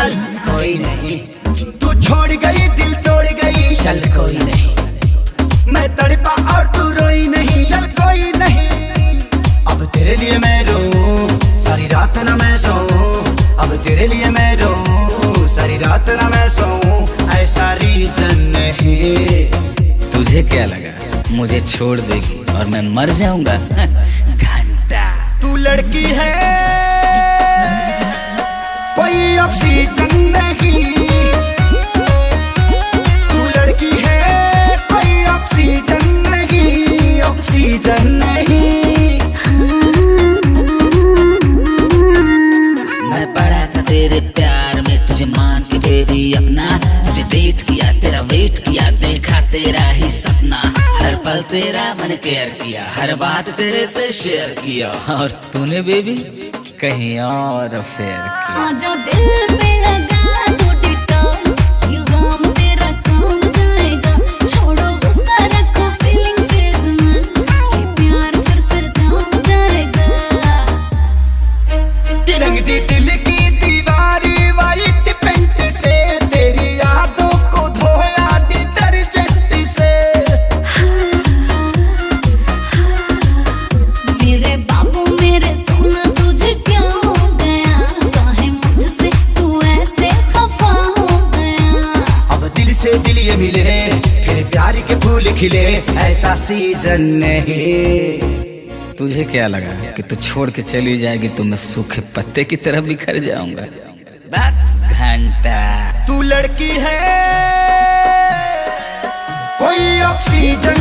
चल कोई नहीं, तू छोड़ गई दिल तोड़ गई, चल कोई नहीं, मैं तड़पा और तू रोई नहीं, चल कोई नहीं। अब तेरे लिए मैं रोऊं सारी रात ना मैं सोऊं, अब तेरे लिए मैं रोऊं सारी रात ना मैं सोऊं, ऐसा रीजन नहीं। तुझे क्या लगा मुझे छोड़ देगी और मैं मर जाऊंगा? घंटा तू लड़की है कोई ऑक्सीजन नहीं, तू लड़की है कोई ऑक्सीजन नहीं, ऑक्सीजन नहीं। मैं पड़ा था तेरे प्यार में तुझे मान के बेबी अपना, तुझे डेट किया तेरा वेट किया, देखा तेरा ही सपना, हर पल तेरा मन केयर किया, हर बात तेरे से शेयर किया, और तूने बेबी कहीं और अफेयर किया। हाँ जो दिल पे लगा तो डिटॉल, ये गम तेरा कम जाएगा, छोड़ो गुस्सा रखो फीलिंग फेज में, ये प्यार फिर से जम जाएगा। रंगती दिल की दीवारी वाइट पेंट से, तेरी यादों को धोया डिटर्जेंट से। मेरे बाबू मेरे सोना तुझे क्या हो गया, काहे मुझसे तू ऐसे खफा हो गया। अब दिल से दिल ये मिले फिर प्यार के फूल खिले, ऐसा सीजन नहीं। तुझे क्या लगा कि तू छोड़ के चली जाएगी तो मैं सूखे पत्ते की तरह बिखर जाऊंगा? घंटा तू लड़की है कोई ऑक्सीजन